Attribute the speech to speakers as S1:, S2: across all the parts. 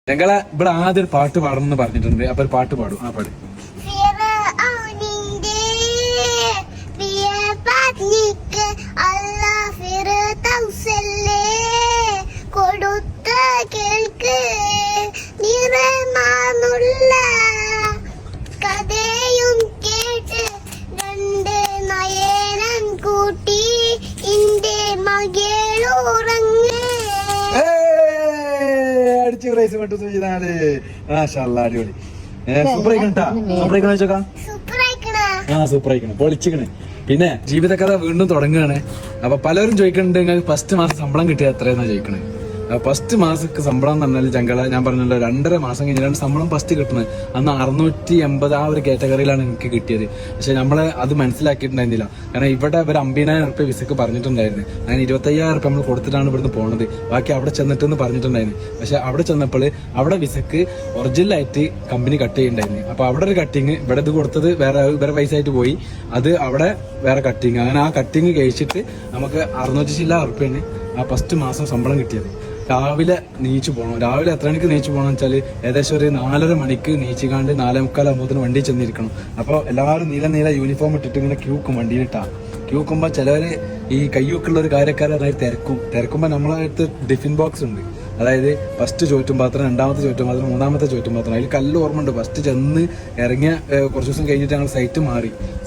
S1: ഞങ്ങളെ ഇവിടെ ആദ്യം ഒരു പാട്ട് പാടണം എന്ന് പറഞ്ഞിട്ടുണ്ട്. അപ്പൊ ഒരു പാട്ട് പാടും. ആ പാട്.
S2: കൊടുത്ത കേൾക്ക് നിറമാനുള്ള കഥയും കേട്ട് രണ്ട് നയനം കൂട്ടി ഇന്റെ മകളുറങ്ങ്
S1: അടിച്ച് പ്രൈസ് കൊണ്ടു ചെയ്താണ്. അടിപൊളി. സൂപ്പർ ആയിക്കണ ചോക്കാം. സൂപ്പർ ആയിക്കണ പൊളിച്ചിക്കണ്. പിന്നെ ജീവിതകഥ വീണ്ടും തുടങ്ങുകയാണ്. അപ്പൊ പലരും ചോദിക്കുന്നുണ്ട് നിങ്ങൾക്ക് ഫസ്റ്റ് മാസം ശമ്പളം കിട്ടിയ എത്രയെന്നാ ചോദിക്കണേ. ഫസ്റ്റ് മാസക്ക് ശമ്പളം എന്ന് പറഞ്ഞാൽ ചങ്കള ഞാൻ പറഞ്ഞല്ലോ 2.5 മാസം കഴിഞ്ഞാണ് ശമ്പളം ഫസ്റ്റ് കിട്ടുന്നത്. അന്ന് 680 ആ ഒരു കാറ്റഗറിയിലാണ് എനിക്ക് കിട്ടിയത്. പക്ഷെ നമ്മളെ അത് മനസ്സിലാക്കിയിട്ടുണ്ടായിരുന്നില്ല. കാരണം ഇവിടെ ഒരു 50,000 റുപ്യ വിസക്ക് പറഞ്ഞിട്ടുണ്ടായിരുന്നു. അങ്ങനെ 25,000 റുപ്യ നമ്മൾ കൊടുത്തിട്ടാണ് ഇവിടുന്ന് പോണത്. ബാക്കി അവിടെ ചെന്നിട്ടെന്ന് പറഞ്ഞിട്ടുണ്ടായിരുന്നു. പക്ഷെ അവിടെ ചെന്നപ്പോൾ അവിടെ വിസക്ക് ഒറിജിനലായിട്ട് കമ്പനി കട്ട് ചെയ്യുന്നുണ്ടായിരുന്നു. അപ്പൊ അവിടെ ഒരു കട്ടിങ്, ഇവിടെ ഇത് കൊടുത്തത് വേറെ പൈസ ആയിട്ട് പോയി, അത് അവിടെ വേറെ കട്ടിങ്. അങ്ങനെ ആ കട്ടിങ് കഴിച്ചിട്ട് നമുക്ക് 600 റുപ്യാണ് ആ ഫസ്റ്റ് മാസം ശമ്പളം കിട്ടിയത്. രാവിലെ നീച്ചു പോകണം. രാവിലെ എത്ര മണിക്ക് നീച്ചു പോകണം വെച്ചാൽ ഏകദേശം ഒരു 4:30 മണിക്ക് നീച്ചിക്കാണ്ട് 4:45 ആകുമ്പോഴത്തേന് വണ്ടി ചെന്നിരിക്കണം. അപ്പോൾ എല്ലാവരും നീല യൂണിഫോം ഇട്ടിട്ട് ഇങ്ങനെ ക്യൂക്കും വണ്ടിയിലിട്ടാ. ക്യൂക്കുമ്പോൾ ചിലവര് ഈ കയ്യൂക്കുള്ള ഒരു കാര്യക്കാരെ അതായത് തിരക്കുമ്പോൾ നമ്മളെ അടുത്ത് ടിഫിൻ ബോക്സ് ഉണ്ട്. അതായത് ഫസ്റ്റ് ചോറ്റുപാത്രം, രണ്ടാമത്തെ ചോറ്റുപാത്രം, മൂന്നാമത്തെ ചോറ്റുപാത്രം. അതിൽ കല്ല് ഓർമ്മയുണ്ട്. ഫസ്റ്റ് ചെന്ന് ഇറങ്ങിയ കുറച്ച് ദിവസം കഴിഞ്ഞിട്ട് ഞങ്ങൾ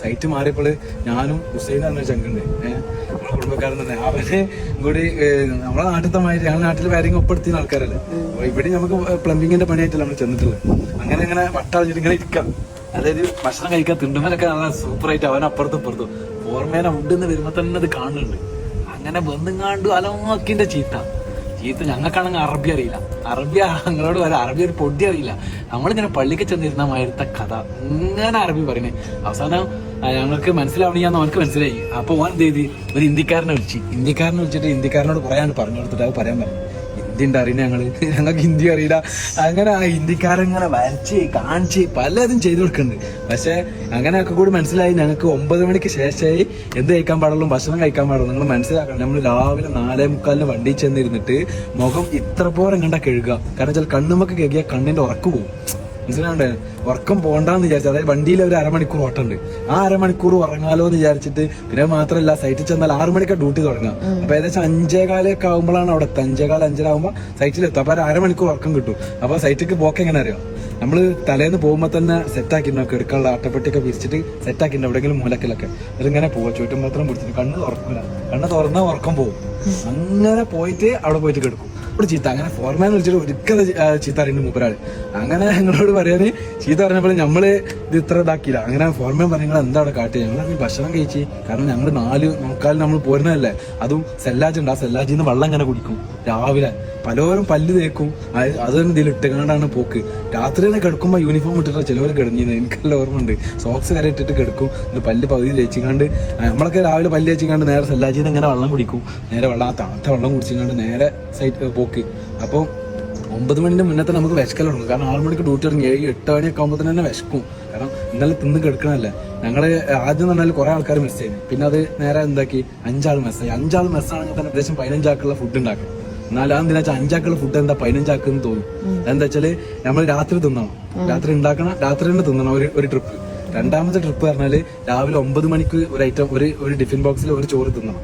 S1: സൈറ്റ് മാറിയപ്പോൾ ഞാനും ഹുസൈൻ എന്ന ചങ്കുണ്ട്, നമ്മളെ കുടുംബക്കാരൻ തന്നെ. അവന് കൂടി നമ്മളെ നാട്ടിലത്തെ മാതിരി ഞങ്ങൾ നാട്ടിൽ വയറിങ് ഒപ്പെടുത്തിയ ആൾക്കാരല്ലേ. അപ്പൊ ഇവിടെ നമുക്ക് പ്ലംബിങ്ങിന്റെ പണിയായിട്ടല്ല നമ്മൾ ചെന്നിട്ടുള്ളത്. അങ്ങനെ വട്ടളഞ്ഞിട്ട് ഇങ്ങനെ ഇരിക്കാം. അതായത് ഭക്ഷണം കഴിക്കാൻ തിണ്ടുമലൊക്കെ നല്ല സൂപ്പറായിട്ട് അവൻ അപ്പുറത്തും ഓർമ്മേന ഉണ്ടെന്ന് വരുമ്പോ തന്നെ അത് കാണുന്നുണ്ട്. അങ്ങനെ ബന്ധുങ്ങാണ്ട് അലമാക്കിന്റെ ചീത്ത ഞങ്ങൾക്കാണെങ്കിൽ അറബി അറിയില്ല. ഞങ്ങളോട് വരെ അറബി ഒരു പൊടി അറിയില്ല. നമ്മളിങ്ങനെ പള്ളിക്ക് ചെന്നിരുന്ന മാതിരത്തെ കഥ ഇങ്ങനെ അറബി പറയണേ. അവസാനം ഞങ്ങൾക്ക് മനസ്സിലാവണിയാന്ന് അവനക്ക് മനസ്സിലായി. അപ്പൊ ഓൻ എന്ത് ചെയ്ത് ഒരു ഇന്ത്യക്കാരനെ വിളിച്ചിട്ട് ഇന്ത്യക്കാരനോട് പറയാണ്ട് പറഞ്ഞു കൊടുത്തിട്ട് അത് പറയാൻ പറഞ്ഞു. ഹിന്ദി ഉണ്ട് അറിയുന്ന ഞങ്ങൾക്ക് ഹിന്ദി അറിയില്ല. അങ്ങനെ ആ ഹിന്ദിക്കാരങ്ങനെ വരച്ച് കാണിച്ച് പലതും ചെയ്തു കൊടുക്കുന്നുണ്ട്. പക്ഷെ അങ്ങനെയൊക്കെ കൂടി മനസ്സിലായി ഞങ്ങൾക്ക് 9 മണിക്ക് ശേഷമായി എന്ത് കഴിക്കാൻ പാടുള്ളൂ, ഭക്ഷണം കഴിക്കാൻ പാടുള്ളൂ. നിങ്ങൾ മനസ്സിലാക്കണം, നമ്മൾ രാവിലെ 4:45 വണ്ടി ചെന്നിരുന്നിട്ട് മുഖം ഇത്ര പോരം കണ്ടാ കഴുകുക. കാരണം വെച്ചാൽ കണ്ണുമൊക്കെ കഴുകിയാൽ കണ്ണിന്റെ ഉറക്ക് പോകും. മനസ്സിലാണ്ടേ? ഉറക്കം പോകണ്ടെന്ന് വിചാരിച്ചു. അതായത് വണ്ടിയിൽ ഒരു 1/2 മണിക്കൂർ ഓട്ടമുണ്ട്. ആ 1/2 മണിക്കൂർ ഉറങ്ങാലോ എന്ന് വിചാരിച്ചിട്ട്. പിന്നെ മാത്രമല്ല സൈറ്റിൽ ചെന്നാൽ 6 മണിക്കാണ് ഡ്യൂട്ടി തുടങ്ങുക. അപ്പൊ ഏകദേശം 5:15 ആകുമ്പോഴാണ് അവിടെ 5:15, 5:30 ആകുമ്പോൾ സൈറ്റിലെത്തും. അപ്പൊ 1/2 മണിക്കൂർ ഉറക്കം കിട്ടും. അപ്പൊ സൈറ്റിക്ക് പോക്ക് എങ്ങനെ അറിയാം? നമ്മള് തലേന്ന് പോകുമ്പോൾ തന്നെ സെറ്റാക്കിണ്ടാവും. എടുക്കാനുള്ള ആട്ടപ്പെട്ടിയൊക്കെ വിരിച്ചിട്ട് സെറ്റാക്കിണ്ട് എവിടെയെങ്കിലും മൂലക്കിലൊക്കെ. അതിങ്ങനെ പോവാ. ചുറ്റും പിടിച്ചിട്ട് കണ്ണ് തുറന്നാൽ ഉറക്കം പോകും. അങ്ങനെ പോയിട്ട് അവിടെ പോയിട്ട് കിടക്കും. ചീത്ത അങ്ങനെ ഫോർമാൻ വിളിച്ചിട്ട് ഒരിക്കലും ചീത്ത അറിയുന്നുണ്ട് മൂപ്പരാള്. അങ്ങനെ ഞങ്ങളോട് പറയാന് ചീത്ത പറഞ്ഞപ്പോൾ നമ്മള് ഇത് ഇത്ര ഇതാക്കിയില്ല. അങ്ങനെ ഫോർമാൻ പറഞ്ഞാൽ എന്താ അവിടെ കാട്ടി? ഞങ്ങൾ ഭക്ഷണം കഴിച്ച്. കാരണം ഞങ്ങൾ 4:45 നമ്മൾ പോരുന്നതല്ലേ. അതും സെല്ലാജ് ഉണ്ട്. ആ സെല്ലാജിൽ നിന്ന് വെള്ളം ഇങ്ങനെ കുടിക്കും രാവിലെ. പലരും പല്ല് തേക്കും. അതൊന്നും ഇതിൽ ഇട്ടുകൊണ്ടാണ് പോക്ക്. രാത്രി തന്നെ കിടക്കുമ്പോ യൂണിഫോം ഇട്ടിട്ട് ചിലവർ കിടന്നിരുന്നത്. എനിക്കെല്ലാം ഓർമ്മയുണ്ട്. സോക്സ് കര ഇട്ടിട്ട് കിടക്കും. പല്ല് പകുതി തേച്ചിക്കാണ്ട് നമ്മളൊക്കെ രാവിലെ പല്ല് തേച്ചിക്കാണ്ട് നേരെ സെല്ലാജിൽ നിന്ന് ഇങ്ങനെ വെള്ളം കുടിക്കും. നേരെ തണുത്ത വെള്ളം കുടിച്ചിക്കാണ്ട് നേരെ സൈറ്റ് പോക്ക്. അപ്പോൾ 9 മണിന്റെ മുന്നേ തന്നെ നമുക്ക് വിശക്കൽ തുടങ്ങും. കാരണം 6 മണിക്ക് ഡ്യൂട്ടി തുടങ്ങി 7-8 മണിയൊക്കെ ആകുമ്പോൾ തന്നെ വിശക്കും. കാരണം ഇന്നലെ തിന്ന് കിടക്കണല്ലേ. ഞങ്ങള് ആദ്യം എന്ന് പറഞ്ഞാൽ കുറെ ആൾക്കാർ മെസ്സ് ചെയ്യുന്നു. പിന്നെ അത് നേരെ എന്താക്കി 5 ആൾ മെസ്സായി. 5 ആൾ മെസ്സാണെങ്കിൽ തന്നെ ഏകദേശം 15 ആൾക്കുള്ള ഫുഡ് ഉണ്ടാക്കും. എന്നാലും അതെന്താ വെച്ചാൽ 5 ആൾക്കുള്ള ഫുഡ് എന്താ 15 ആക്കെന്ന് തോന്നും. എന്താ വെച്ചാല് നമ്മൾ രാത്രി തിന്നണം. രാത്രി ഉണ്ടാക്കണം. രാത്രി തന്നെ തിന്നണം ഒരു ട്രിപ്പ്. രണ്ടാമത്തെ ട്രിപ്പ് പറഞ്ഞാല് രാവിലെ 9 മണിക്ക് ഒരു ഐറ്റം ഒരു ടിഫിൻ ബോക്സിൽ ഒരു ചോറ് തിന്നണം.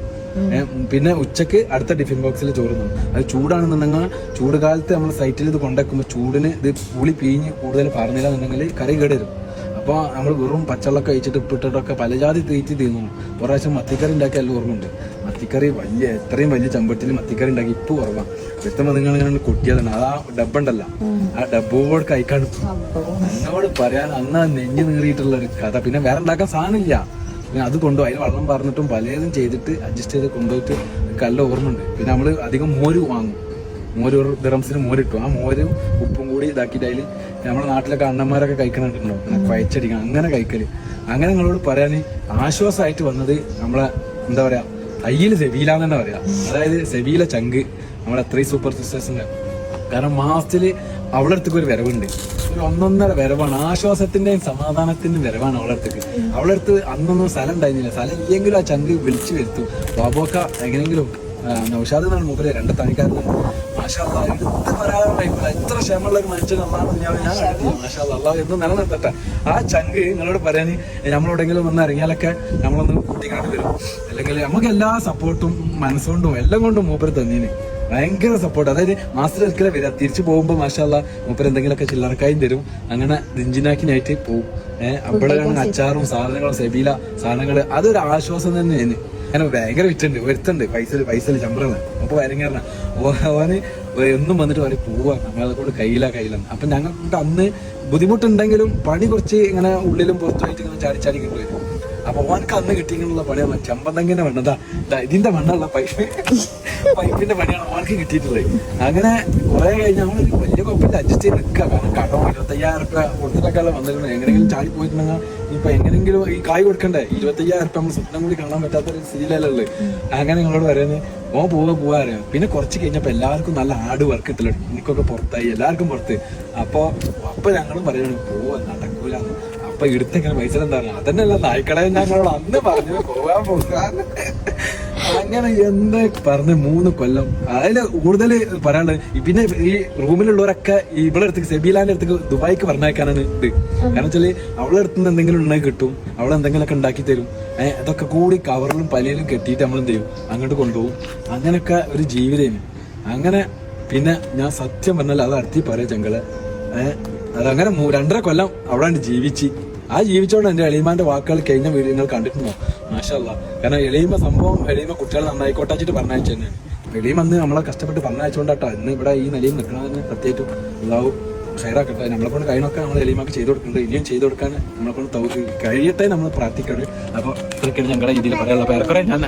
S1: പിന്നെ ഉച്ചക്ക് അടുത്ത ടിഫിൻ ബോക്സിൽ ചോറ് തിന്നണം. അത് ചൂടാണെന്നുണ്ടെങ്കിൽ ചൂട് കാലത്ത് നമ്മൾ സൈറ്റിൽ ഇത് കൊണ്ടുവെക്കുമ്പോൾ ചൂടിന് ഇത് പുളി പീഞ്ഞ് കൂടുതൽ പറഞ്ഞില്ല എന്നുണ്ടെങ്കിൽ കറി കേടരും. അപ്പോൾ നമ്മൾ വെറും പച്ചവെള്ളമൊക്കെ കഴിച്ചിട്ട് ഉപ്പിട്ടിട്ടൊക്കെ പലജാതി തീറ്റി തിന്നു. പ്രാവശ്യം മത്തിക്കറി ഉണ്ടാക്കി എല്ലാം ഓർമ്മയുണ്ട്. മത്തിക്കറി എത്രയും വലിയ ചമ്പട്ടിൽ മത്തിക്കറി ഉണ്ടാക്കി ഇപ്പൊ ഓർമ്മ. വ്യക്തം നിങ്ങളിങ്ങനെ കൊട്ടിയതാണ്. അത് ആ ഡബ്ബുണ്ടല്ല, ആ ഡബ്ബോട് കഴിക്കാണ്ട് എന്നോട് പറയാൻ അന്ന് നെഞ്ഞു നീറിയിട്ടുള്ള ഒരു കഥ. പിന്നെ വേറെ ഉണ്ടാക്കാൻ സാധനമില്ല. പിന്നെ അത് കൊണ്ടുപോയി അതിൽ വെള്ളം പറഞ്ഞിട്ടും പലതും ചെയ്തിട്ട് അഡ്ജസ്റ്റ് ചെയ്ത് കൊണ്ടുപോയിട്ട് കല്ല ഓർമ്മയുണ്ട്. പിന്നെ നമ്മൾ അധികം മോര് വാങ്ങും. മോര് ദിറംസിന് മോരിട്ടു. ആ മോരും ഉപ്പും കൂടി ഇതാക്കിയിട്ട് അതിൽ നമ്മുടെ നാട്ടിലൊക്കെ അണ്ണന്മാരൊക്കെ കഴിക്കണുണ്ടോ കുഴച്ചടിക്കണം. അങ്ങനെ കഴിക്കല്. അങ്ങനെ നിങ്ങളോട് പറയാൻ ആശ്വാസമായിട്ട് വന്നത് നമ്മളെ എന്താ പറയാ തയ്യിൽ സെബീല എന്ന് തന്നെ പറയാം. അതായത് സെബീല ചങ്ക് നമ്മളെ 3 സൂപ്പർ സിസ്റ്റേഴ്സിന്റെ. കാരണം മാസത്തില് അവളുടെ അടുത്തേക്ക് ഒരു വരവുണ്ട്. ഒരു 1.5 വരവാണ്. ആശ്വാസത്തിന്റെയും സമാധാനത്തിന്റെയും വരവാണ് അവളുടെ അടുത്തേക്ക്. അവളുടെ അടുത്ത് അന്നൊന്നും സ്ഥലം ഉണ്ടായിരുന്നില്ല. സ്ഥലം ഇല്ലെങ്കിലും ആ ചങ്ക് വിളിച്ചു വരുത്തും. ബാബോക്ക എങ്ങനെയെങ്കിലും നൗഷാദ് എന്നാണ് മൂപ്പര് 2 തണിക്കാരനാണ്. മാഷാല്ലാ എടുത്ത് പറയാനുള്ള എത്ര ക്ഷമയുള്ള ഒരു മനുഷ്യൻ അള്ളാഹ് ഞാൻ കണ്ടിട്ടില്ല. മാഷാല്ലാ അള്ളാഹ് എന്ന് നിലനിർത്തട്ടെ. ആ ചങ്ക് നിങ്ങളോട് പറയാൻ നമ്മളെവിടെയെങ്കിലും വന്ന് ഇറങ്ങിയാലൊക്കെ നമ്മളൊന്ന് കൂട്ടിക്കാണ്ട് വരും. അല്ലെങ്കിൽ നമുക്ക് എല്ലാ സപ്പോർട്ടും മനസ്സുകൊണ്ടും എല്ലാം കൊണ്ടും മൂപ്പര് തന്നീന് ഭയങ്കര സപ്പോർട്ട്. അതായത് മാസ്റ്റർ ഒരിക്കലും വരിക, തിരിച്ചു പോകുമ്പോ മാഷാല്ലാ മൂപ്പര് എന്തെങ്കിലുമൊക്കെ ചില്ലറക്കായും തരും. അങ്ങനെ ദിഞ്ചിനാക്കിനായിട്ട് പോകും. അപ്പോഴാണ് അച്ചാറും സാധനങ്ങളും സെബീല സാധനങ്ങള് അതൊരു ആശ്വാസം തന്നെയാണ്. അങ്ങനെ ഭയങ്കര വിറ്റുണ്ട് വരുത്തുണ്ട് പൈസ ശമ്പളമാണ്. അപ്പൊ ഭയങ്കര ഓന് എന്നും വന്നിട്ട് പറയും പോവാ നമ്മളെ കൊണ്ട് കയ്യിലാണ്. അപ്പൊ ഞങ്ങൾക്ക് അന്ന് ബുദ്ധിമുട്ടുണ്ടെങ്കിലും പണി കുറച്ച് ഇങ്ങനെ ഉള്ളിലും പുറത്തുമായിട്ട് ഇങ്ങനെ ചാടി കിട്ടുമായിരുന്നു. അപ്പൊ ഓനക്ക് അന്ന് കിട്ടിയിട്ടുള്ള പണിയാണ് ചമ്പന്തങ്ങിന്റെ മണ്ണതാ ഇതിന്റെ മണ്ണുള്ള പൈപ്പിന്റെ പണിയാണ് ഓനക്ക് കിട്ടിയിട്ടുള്ളത്. അങ്ങനെ കുറെ കഴിഞ്ഞ് നമ്മളൊരു വലിയ കുഴപ്പമില്ല അഡ്ജസ്റ്റ് ചെയ്ത് നിൽക്കുക. കാരണം കടം 25,000 രൂപ കൊടുത്തിട്ടൊക്കെ വന്നിട്ടുണ്ട്. എങ്ങനെയെങ്കിലും ചാടി പോയിട്ടുണ്ടെങ്കിൽ ഇപ്പൊ എങ്ങനെയെങ്കിലും ഈ കായ് കൊടുക്കണ്ടേ 25,000 രൂപ നമ്മൾ സ്വപ്നം കൂടി കാണാൻ പറ്റാത്തൊരു സ്ഥിതിയിലല്ലേ. അങ്ങനെ നിങ്ങളോട് പറയുന്നത് പോവാ അറിയാം. പിന്നെ കുറച്ച് കഴിഞ്ഞപ്പോ എല്ലാവർക്കും നല്ല ഹാർഡ് വർക്ക് കിട്ടില്ല. എനിക്കൊക്കെ പുറത്തായി, എല്ലാവർക്കും പുറത്ത്. അപ്പൊ ഞങ്ങളും പറയണം പോവാ നടക്കൂലെന്ന്. അപ്പൊ ഇടുത്തെങ്ങനെ പൈസ എന്താ പറയുക അതന്നെയല്ല നായ്ക്കളെ ഞങ്ങളോട് അന്ന് പറഞ്ഞു പോകാൻ. അങ്ങനെ എന്താ പറഞ്ഞ് 3 കൊല്ലം അതില് കൂടുതൽ പറയാനുള്ളത്. പിന്നെ ഈ റൂമിലുള്ളവരൊക്കെ ഇവിടെ അടുത്തേക്ക് സെബീലാന്റെ അടുത്തേക്ക് ദുബായിക്ക് പറഞ്ഞേക്കാനാണ് ഇത്. കാരണം വെച്ചാല് അവളെ അടുത്തുനിന്ന് എന്തെങ്കിലും ഉണ്ടെങ്കിൽ കിട്ടും, അവളെ എന്തെങ്കിലുമൊക്കെ ഉണ്ടാക്കി തരും. അതൊക്കെ കൂടി കവറിലും പലയിലും കെട്ടിയിട്ട് നമ്മൾ എന്ത് ചെയ്യും അങ്ങോട്ട് കൊണ്ടുപോകും. അങ്ങനെയൊക്കെ ഒരു ജീവിതമാണ്. അങ്ങനെ പിന്നെ ഞാൻ സത്യം പറഞ്ഞാൽ അത് അടുത്തി പറയാ ചെങ്കള് അതങ്ങനെ 2.5 കൊല്ലം അവിടെ ജീവിച്ച് ആ ജീവിച്ചോണ്ട് എന്റെ എളീമാന്റെ വാക്കുകൾ കഴിഞ്ഞ വീഡിയോ നിങ്ങൾ കണ്ടിട്ടുണ്ടോ? മാഷാല്ലാ. കാരണം എളീമ കുട്ടികൾ നന്നായിക്കോട്ടാച്ചിട്ട് പറഞ്ഞയച്ചു തന്നെയാണ്. എളീമ അന്ന് നമ്മളെ കഷ്ടപ്പെട്ട് പറഞ്ഞയച്ചുകൊണ്ടാട്ടോ ഇന്ന് ഇവിടെ ഈ നിലയിൽ നിൽക്കണമെന്ന് പ്രത്യേകിച്ചും അള്ളാഹു ഷെയറാക്കട്ടെ. നമ്മളെ കൊണ്ട് കഴിയുന്നൊക്കെ നമ്മൾ എളീമാക്ക് ചെയ്ത് കൊടുക്കുന്നുണ്ട്. ഇനിയും ചെയ്ത് കൊടുക്കാൻ നമ്മളെ കൊണ്ട് കഴിയട്ടെ നമ്മൾ പ്രാർത്ഥിക്കരുത്. അപ്പൊ ഇത്രയൊക്കെയാണ് ഞങ്ങളുടെ രീതിയിൽ പറയാനുള്ള പേരക്കുറെ ഞാൻ